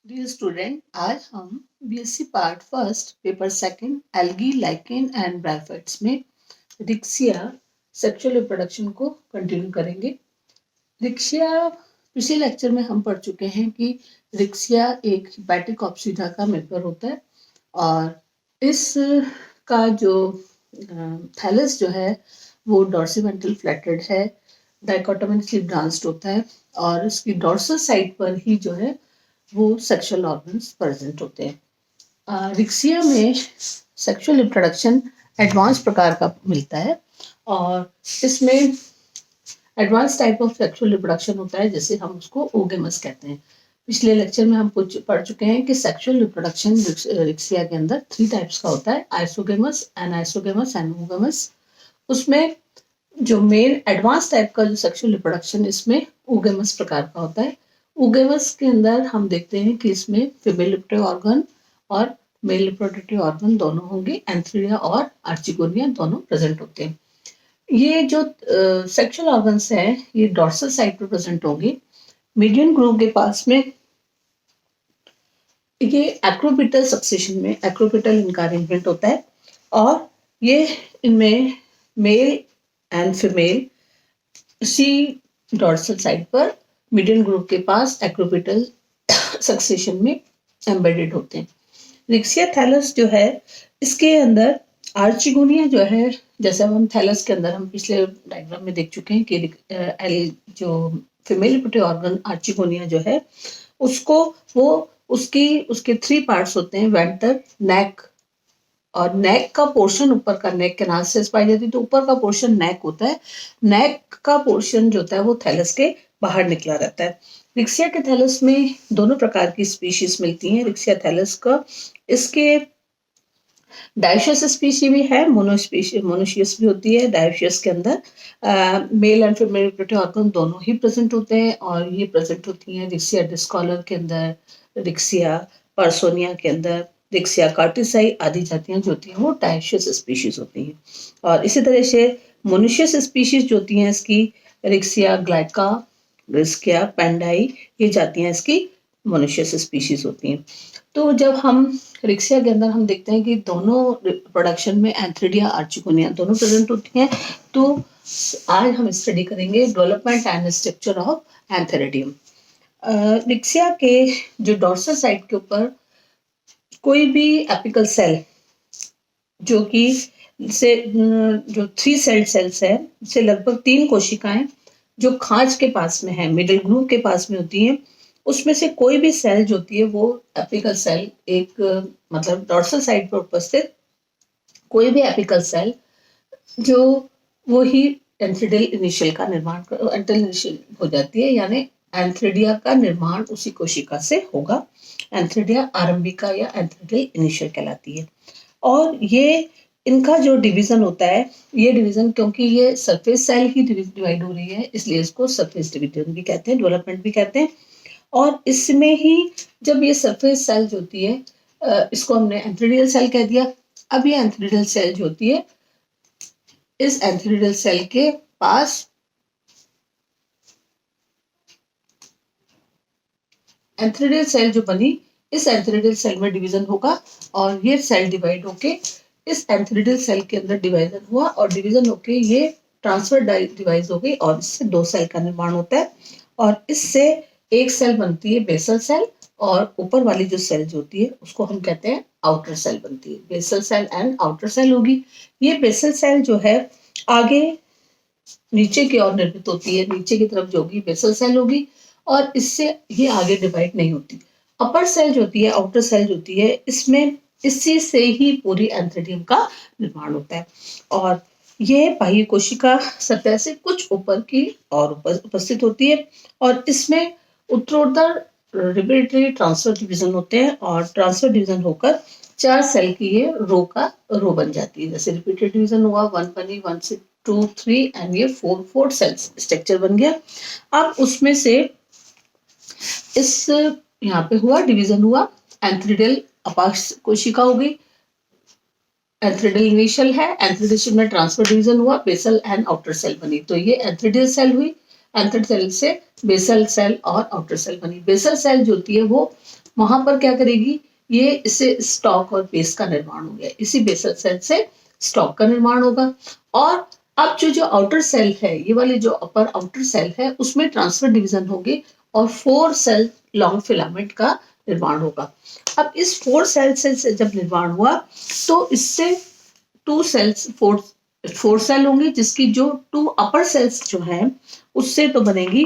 Dear student, आज हम BSc part first paper second algae lichen and bryophytes में Riccia sexual reproduction को continue करेंगे। रिक्सिया पिछले लेक्चर में हम पढ़ चुके हैं कि रिक्सिया एक हिपैटिक ऑप्सीडा का मेंबर होता है और इस का जो थैलस जो है वो डॉर्सिवेंट्रल फ्लैटेड है, डाइकोटोमिकली ब्रांच्ड होता है और इसकी डॉर्सल साइड पर ही जो है वो सेक्सुअल ऑर्गन्स प्रेजेंट होते हैं। रिक्सिया में सेक्सुअल रिप्रोडक्शन एडवांस प्रकार का मिलता है और इसमें advance type of sexual reproduction होता है, जैसे हम उसको ओगेमस कहते हैं। पिछले लेक्चर में हम पढ़ चुके हैं कि सेक्सुअल रिप्रोडक्शन रिक्सिया के अंदर 3 टाइप्स का होता है, आइसोगेमस, एनाइसोगेमस एंड ओगेमस। उसमें जो मेन एडवांस टाइप का जो सेक्सुअल रिप्रोडक्शन इसमें ओगेमस प्रकार का होता है। ओगेमस के अंदर हम देखते हैं कि इसमें फीमेल रिप्रोडक्टिव ऑर्गन और मेल रिप्रोडक्टिव ऑर्गन दोनों होंगे, एंथ्रिडिया और आर्चिगोनिया दोनों प्रेजेंट होते हैं। ये जो सेक्सुअल ऑर्गन्स हैं ये डॉर्सल साइड पर प्रेजेंट होंगे। मीडियन ग्रूव के पास में ये एक्रोपिटल सक्सेशन में एक्रोपिटल इनका अरेंजमेंट होता है और ये इनमें मेल एंड फीमेल इसी डॉर्सल साइड पर मीडियन ग्रुप के पास एक्रोपिटल सक्सेशन में एम्बेडेड होते हैं। रिक्सिया थैलस जो है इसके अंदर आर्चिगोनिया जो है, जैसा हम थैलस के अंदर हम पिछले डायग्राम में देख चुके हैं कि जो फीमेल रिप्रोडक्टिव ऑर्गन आर्चिगोनिया जो है उसको वो उसके 3 पार्ट्स होते हैं, वेंटर, नेक और नेक का पोर्शन ऊपर का नेक कैनाल से पाई जाती है तो ऊपर का पोर्शन नेक होता है। नेक का पोर्शन जो होता है वो थैलस के बाहर निकला रहता है। रिक्सिया के थैलस में दोनों प्रकार की स्पीशीज मिलती हैं। रिक्सिया थैलस का इसके डायोशियस स्पीशी भी है, मोनोशियस भी होती है। डायोशियस के अंदर male and female reproductive organ दोनों ही प्रेजेंट होते हैं और ये प्रेजेंट होती हैं रिक्सिया डिस्कॉलर के अंदर, रिक्सिया पर्सोनिया के अंदर, रिक्सिया कार्टिसाई आदि जातियां जो होती हैं वो डायोशियस स्पीशीज होती हैं। और इसी तरह से मोनोशियस स्पीशीज जो होती हैं इसकी रिक्सिया ग्लाइका, रिक्सिया पेंडाई, ये जातियां इसकी मोनोशियस स्पीशीज होती हैं। तो जब हम रिक्सिया के अंदर हम देखते हैं कि दोनों प्रोडक्शन में एंथ्रिडिया आर्चिगोनिया दोनों प्रेजेंट होती हैं, तो आज हम स्टडी करेंगे development and structure of antheridium. Riccia के जो डॉर्सल साइड के ऊपर कोई भी एपिकल सेल जो कि से जो 3 सेल्स है से लगभग 3 कोशिकाएं जो खांच के पास में है, मिडिल ग्रूव के पास में होती हैं, उसमें से कोई भी सेल जो होती है वो एपिकल सेल एक मतलब डॉर्सल साइड पर उपस्थित कोई भी एपिकल सेल जो वो ही एंथ्रिडियल इनिशियल का निर्माण एंथ्रिडियल इनिशियल हो जाती है, यानी एंथ्रिडिया का निर्माण उसी कोशिका से होगा। एंथ्रिडिया आरंभिका या एंथ्रिडियल इनिशियल कहलाती है। और ये इनका जो डिवीजन होता है, ये डिवीजन क्योंकि ये सरफेस सेल ही डिवाइड हो रही है इसलिए इसको सरफेस डिवीजन भी कहते हैं, डेवलपमेंट भी कहते हैं। और इसमें ही जब ये सरफेस सेल जो होती है इसको हमने एंथ्रिडियल सेल कह दिया। अब ये एंथ्रिडियल सेल जो होती है इस एंथ्रिडियल सेल के पास एंथ्रिडियल सेल जो बनी इस एंथ्रिडियल सेल में डिवीजन होगा और ये सेल डिवाइड होके इस एंथ्रिडियल सेल के अंदर डिवीजन हुआ और डिवीजन होके ये ट्रांसफर डिवाइस हो गई और इससे 2 सेल का निर्माण होता है और इससे एक सेल बनती है बेसल सेल और ऊपर वाली जो सेल जो होती है उसको हम कहते हैं आउटर सेल बनती है। Basal cell and outer cell होगी। ये बेसल सेल जो है आगे नीचे की ओर निर्मित होती है, नीचे की तरफ जो होगी बेसल सेल होगी और इससे ये आगे डिवाइड नहीं होती। अपर सेल जो होती है, आउटर सेल जो होती है, इसमें इसी से ही पूरी एंथ्रिडियम का निर्माण होता है और ये बाह्य कोशिका सतह से कुछ ऊपर की और उपस्थित होती है और इसमें उत्तरोत्तर रिपीटेडली ट्रांसफर डिवीजन होते हैं और ट्रांसफर डिवीजन होकर 4 सेल की ये रो बन जाती है। जैसे रिपीटेड डिवीजन हुआ, 1 बनी, 1 से 2, 3 एंड ये 4 सेल्स स्ट्रक्चर बन गया। अब उसमें से इस यहाँ पे हुआ डिवीजन हुआ, एंथ्रिडियल अपाक्ष कोशिका हो गई, एंथ्रिडियल इनिशियल है, एंथ्रिडियल में ट्रांसफर डिवीजन हुआ, बेसल एंड आउटर सेल बनी। तो ये एंथ्रिडियल सेल हुई, एंथ्रिडियल सेल से बेसल सेल और आउटर सेल बनी। बेसल सेल जो होती है वो वहां पर क्या करेगी, ये इससे स्टॉक और बेस का निर्माण हो गया, इसी बेसल सेल से स्टॉक का निर्माण होगा। और अब जो आउटर सेल है, ये वाली जो अपर आउटर सेल है, उसमें ट्रांसफर डिवीजन होगी और 4 सेल लॉन्ग फिलामेंट का निर्माण होगा। अब इस 4 सेल से जब निर्माण हुआ तो इससे 2 सेल्स 4 सेल होंगे, जिसकी जो 2 अपर सेल्स जो हैं उससे तो बनेगी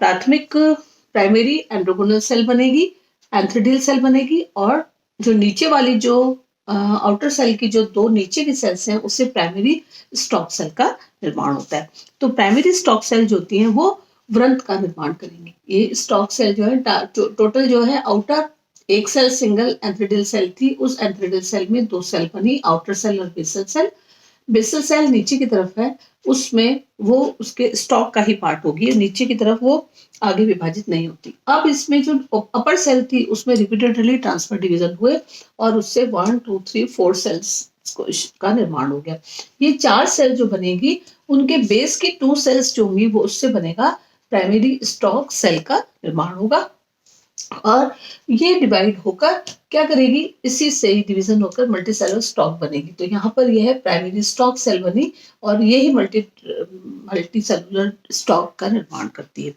प्राथमिक प्राइमरी एंड्रोगोनल सेल बनेगी, एंथ्रेडियल सेल बनेगी, और जो नीचे वाली जो आउटर सेल की जो 2 नीचे की सेल्स हैं उससे प्राइमरी स्टॉक सेल का निर्माण होता है। तो प्राइमरी स्टॉक सेल जो होती हैं वो व्रंत का निर्माण करेंगी। ये स्टॉक सेल जो है टोटल जो है आउटर एक सेल सिंगल एंथ्रेडियल सेल थी, उस एंथ्रेडियल सेल में 2 सेल बनी, आउटर सेल और बेसल सेल। बेसल सेल नीचे की तरफ है, उसमें वो उसके स्टॉक का ही पार्ट होगी, नीचे की तरफ वो आगे विभाजित नहीं होती। अब इसमें जो अपर सेल थी उसमें रिपीटेडली ट्रांसफर डिवीजन हुए और उससे 1 2 3 4 सेल्स का निर्माण हो गया। ये 4 सेल जो बनेगी उनके बेस की 2 सेल्स जो होंगी वो उससे बनेगा प्राइमरी स्टॉक सेल का निर्माण होगा। और ये डिवाइड होकर क्या करेगी, इसी से ही डिवीजन होकर मल्टी सेलुलर स्टॉक बनेगी। तो यहाँ पर यह है प्राइमरी स्टॉक सेल बनी और ये ही मल्टी सेलुलर स्टॉक का निर्माण करती है।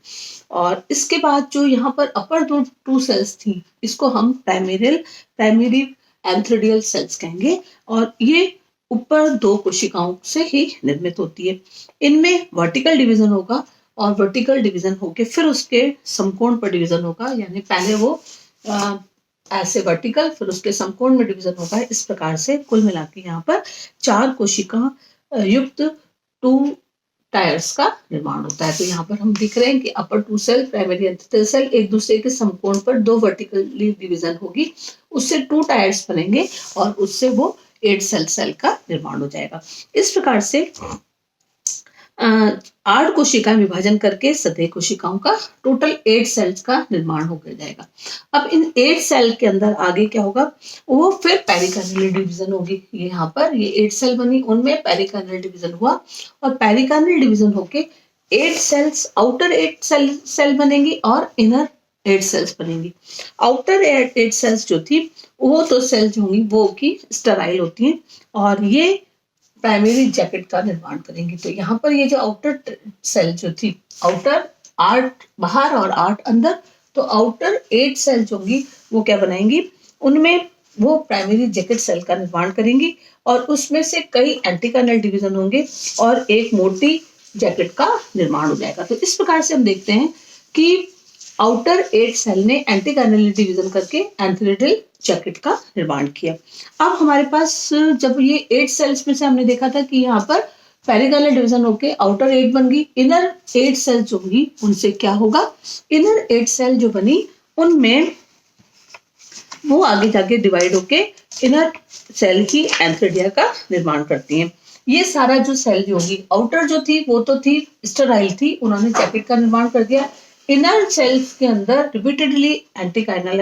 और इसके बाद जो यहाँ पर अपर 2 सेल्स थी, इसको हम प्राइमरी एंथ्रेडियल सेल्स कहेंगे, और ये ऊपर 2 कोशिकाओं से ही निर्मित होती है। इनमें वर्टिकल डिवीजन होगा और वर्टिकल डिवीजन होके फिर उसके समकोण पर डिवीजन होगा, यानी पहले वो ऐसे वर्टिकल फिर उसके समकोण में डिवीजन होगा। इस प्रकार से कुल मिला के यहाँ पर 4 कोशिका युक्त 2 टायर्स का निर्माण होता है। तो यहाँ पर हम देख रहे हैं कि अपर 2 सेल प्राइमरी एंथ्रेडियल सेल एक दूसरे के समकोण पर 2 वर्टिकली डिवीजन होगी, उससे 2 टायर्स बनेंगे और उससे वो 8 सेल का निर्माण हो जाएगा। इस प्रकार से 8 कोशिकाएं विभाजन करके सतह कोशिकाओं का टोटल 8 सेल्स का निर्माण हो जाएगा। अब इन 8 सेल के अंदर आगे क्या होगा, वो फिर पेरिकार्नियल डिवीजन होगी। ये यहाँ पर ये 8 सेल बनी, उनमें पेरिकार्नियल डिवीजन हुआ और पेरिकार्नियल डिवीजन होके 8 सेल्स आउटर 8 सेल बनेंगी और इनर 8 सेल्स बनेंगी। आउटर 8 सेल्स जो थी वो तो सेल्स होंगी वो की स्टेराइल होती हैं और ये प्राइमरी जैकेट का निर्माण करेंगी। तो यहाँ पर ये जो आउटर सेल जो थी, आउटर 8 बाहर और 8 अंदर, तो आउटर 8 सेल जो होंगी वो क्या बनाएंगी, उनमें वो प्राइमरी जैकेट सेल का निर्माण करेंगी और उसमें से कई एंटीकार्नल डिवीजन होंगे और एक मोटी जैकेट का निर्माण हो जाएगा। तो इस प्रकार से हम देखते हैं कि आउटर 8 सेल ने एंटीकार्नल डिवीजन करके एंथ्रेडियल जैकेट का निर्माण किया। अब हमारे पास जब ये 8 सेल्स में से हमने देखा था कि यहाँ पर पेरिकार्नियल डिवीजन होके आउटर 8 बन गई, इनर 8 सेल जो होंगी उनसे क्या होगा, इनर 8 सेल जो बनी उनमें वो आगे जाके डिवाइड होके इनर सेल ही एंथ्रेडिया का निर्माण करती हैं। ये सारा जो सेल जो होगी, आउटर जो थी वो तो थी स्टेराइल थी, उन्होंने जैकेट का निर्माण कर दिया। इनर सेल्स के अंदर रिपीटेडली एंटीकार्नल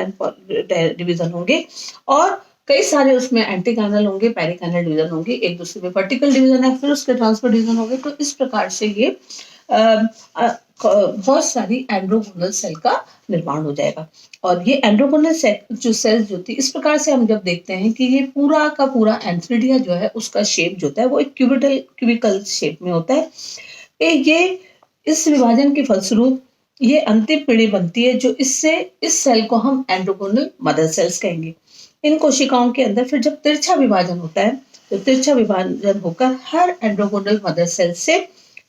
डिवीजन होंगे और कई सारे उसमें एंटीकार्नल होंगे, पेरिकार्नल डिवीजन होंगे, एक दूसरे में वर्टिकल डिवीजन है, फिर उसके ट्रांसफर डिवीजन होंगे। तो इस प्रकार से ये बहुत सारी एंड्रोगोनल सेल का निर्माण हो जाएगा। और ये एंड्रोगोनल जो सेल्स जो थी, इस प्रकार से हम जब देखते हैं कि ये पूरा का पूरा एंथ्रेडिया जो है उसका शेप जो होता है वो एक क्यूबिकल शेप में होता है। ये इस विभाजन के फलस्वरूप ये अंतिम पीढ़ी बनती है, जो इससे इस सेल को हम एंड्रोगोनल मदर सेल्स कहेंगे। इन कोशिकाओं के अंदर फिर जब तिरछा विभाजन होता है तो तिरछा विभाजन होकर हर एंड्रोगोनल मदर सेल से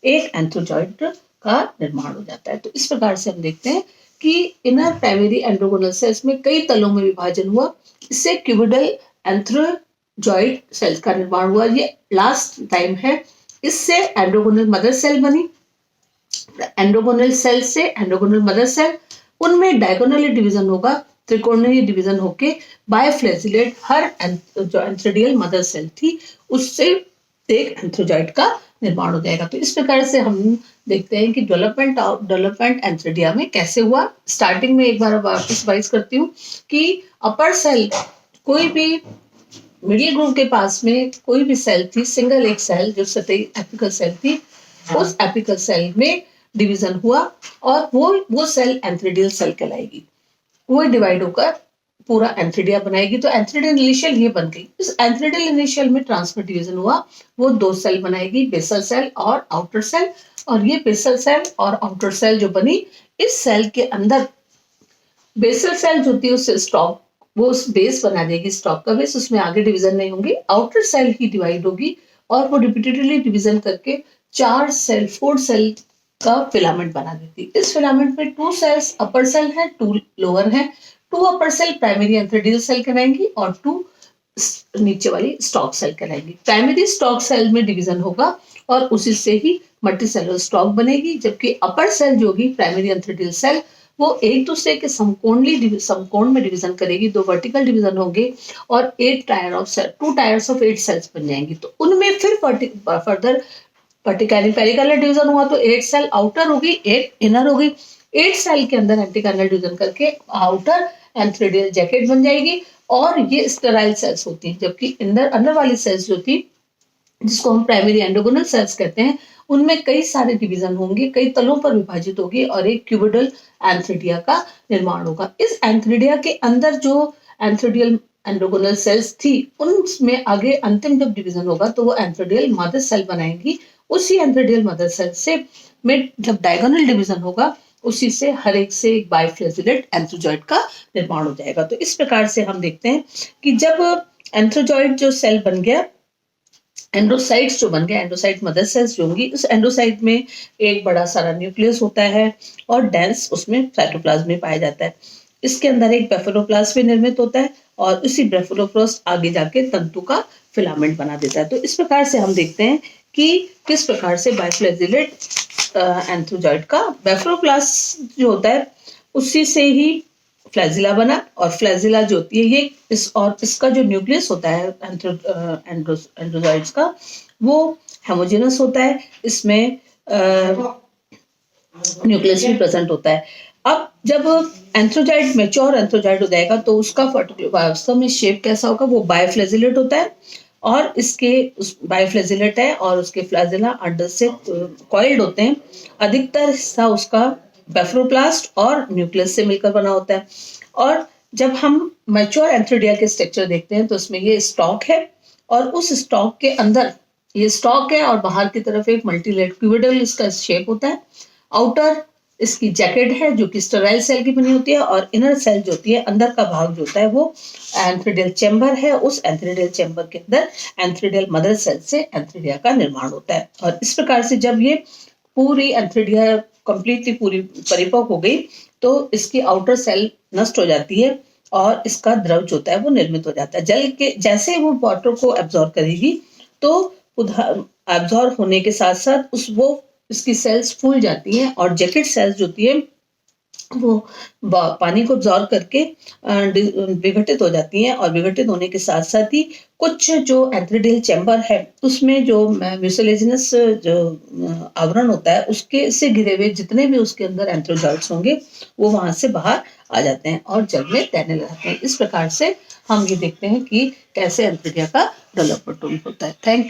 एक एंथ्रोजॉइड का निर्माण हो जाता है। तो इस प्रकार से हम देखते हैं कि इनर प्राइमरी एंड्रोगोनल सेल्स में कई तलों में विभाजन हुआ, इससे क्यूबिडल एंथ्रोजॉइड सेल्स का निर्माण हुआ। ये लास्ट टाइम है, इससे एंड्रोगोनल मदर सेल बनी। एंड्रोगोनल सेल से एंड्रोगोनल मदर सेल, उनमें डायगोनली डिवीजन होगा, त्रिकोणीय डिवीजन होके बायफ्लैजिलेट हर जो एंथ्रेडियल मदर सेल थी उससे एक एंथ्रोजॉइड का निर्माण हो जाएगा। तो इस प्रकार से हम देखते हैं कि डेवलपमेंट एंथ्रेडिया में कैसे हुआ। स्टार्टिंग में एक बार वापस रिवाइज करती हूँ कि अपर सेल कोई भी मिडिल ग्रुप के पास में कोई भी सेल थी, सिंगल एक सेल जो सतही एपिकल सेल थी, उस एपिकल सेल में डिवीजन हुआ और वो सेल एंथ्रेडियल सेल कहलाएगी। वो डिवाइड होकर पूरा एंथ्रिडिया बनाएगी। तो एंथ्रिडियल इनिशियल ये बन गई। इस एंथ्रिडियल इनिशियल में ट्रांसफर डिवीजन हुआ, वो 2 सेल बनाएगी, बेसल सेल और आउटर सेल। और ये बेसल सेल और आउटर सेल जो बनी, इस सेल के अंदर बेसल सेल जो थी उससे स्टॉक, वो उस बेस बना देगी, स्टॉक का बेस, उसमें आगे डिवीजन नहीं होंगी। आउटर सेल ही डिवाइड होगी और वो रिपीटेडली डिवीजन करके 4 सेल 4 सेल का फिलामेंट बना देती। इस फिलामेंट में 2 सेल्स अपर सेल है, 2 लोअर है। 2 upper cell primary antheridial cell कहलाएंगी और 2 नीचे वाली स्टॉक सेल कहलाएंगी। प्राइमरी स्टॉक सेल में डिवीजन होगा और उसी से ही मल्टीसेलुलर स्टॉक बनेगी, जबकि अपर सेल जो होगी प्राइमरी एंथ्रेडियल सेल, वो एक दूसरे के समकोण में डिवीजन करेगी। 2 वर्टिकल डिवीजन होंगे और 2 टायर्स ऑफ 8 सेल्स बन जाएंगी। तो उनमें फिर फर्दर पेरिकार्डियल डिवीजन हुआ तो 8 सेल आउटर होगी, 8 इनर होगी। 8 सेल के अंदर एंटीकार्डियल डिवीजन करके आउटर एंथ्रेडियल जैकेट बन जाएगी और ये स्टेराइल सेल्स होती हैं। जबकि अंदर वाली सेल्स जो थी, जिसको हम प्राइमरी एंडोगोनल सेल्स कहते हैं, उनमें कई सारे डिवीजन होंगे, कई तलों पर विभाजित होगी और एक क्यूबिडल एंथ्रिडिया का निर्माण होगा। इस एंथ्रिडिया के अंदर जो एंथ्रिडियल एंडोगोनल सेल्स थी, उनमें आगे अंतिम जब डिवीजन होगा तो वो एंथ्रिडियल मदर सेल बनाएंगी। उसी एंथ्रिडियल मदर सेल से में जब डायगोनल डिवीजन होगा, उसी से हर एक से एक बाइफ्लैजिलेट एंथ्रोजॉइड का निर्माण हो जाएगा। तो इस प्रकार से हम देखते हैं कि जब एंथ्रोजॉइड जो सेल बन गया, एंडोसाइट्स जो बन गए, एंडोसाइट मदर सेल्स जो होंगी, उस एंडोसाइट में एक बड़ा सारा न्यूक्लियस होता है और डेंस उसमें साइटोप्लाज्म में पाया जाता है। इसके अंदर एक बेफलोप्लास्ट भी निर्मित होता है और उसी बेफलोप्लास्ट आगे जाके तंतु का फिलामेंट बना देता है। तो इस प्रकार से हम देखते हैं कि किस प्रकार से बाइफ्लैजिलेट एंथ्रोजॉइड का बेफलोप्लास्ट जो होता है, उसी से ही फ्लैजिला बना। और फ्लैजिला जो होती है ये इसका जो न्यूक्लियस होता है एंड्रोजॉइड्स का, वो हेमोजेनस होता है। इसमें न्यूक्लियस भी प्रेजेंट होता है। अब जब एंथ्रोजॉइड मैच्योर एंथ्रोजॉइड हो जाएगा तो उसका वास्तव में शेप कैसा होगा, वो बाइफ्लैजिलेट होता है और इसके बाइफ्लैजिलेट है और उसके फ्लैजिला अंडर से कॉइल्ड होते हैं। अधिकतर हिस्सा उसका बेफलोप्लास्ट और न्यूक्लियस से मिलकर बना होता है। और जब हम मैच्योर एंथ्रिडिया के स्ट्रक्चर देखते हैं तो उसमें ये स्टॉक है और उस स्टॉक के अंदर ये स्टॉक है और बाहर की तरफ एक मल्टीलेट क्यूबिडल इसका शेप होता है। आउटर इसकी जैकेट है जो कि स्टेराइल सेल की बनी होती है और इनर सेल जो होती है, अंदर का भाग जो होता है, वो एंथ्रिडियल चैम्बर है। उस एंथ्रिडियल चैम्बर के अंदर एंथ्रिडियल मदर सेल से एंथ्रिडिया का निर्माण होता है। और इस प्रकार से जब ये पूरी एंथ्रिडिया कंप्लीटली पूरी परिपक्व हो गई तो इसकी आउटर सेल नष्ट हो जाती है और इसका द्रव जो होता है वो निर्मित हो जाता है। जल के जैसे वो वाटर को एब्जॉर्ब करेगी तो एब्जॉर्ब होने के साथ साथ इसकी सेल्स फूल जाती हैं और जैकेट सेल्स जो होती है वो पानी को एब्जॉर्ब करके विघटित हो जाती हैं। और विघटित होने के साथ साथ ही कुछ जो एंथ्रिडियल चैम्बर है उसमें जो म्यूसिलेजिनस जो आवरण होता है, उसके से घिरे हुए जितने भी उसके अंदर एंथ्रोजॉइड्स होंगे वो वहां से बाहर आ जाते हैं और जल में तैरने लगते हैं। इस प्रकार से हम ये देखते हैं कि कैसे एंथ्रिडिया का डेवलपमेंट होता है। Thank you.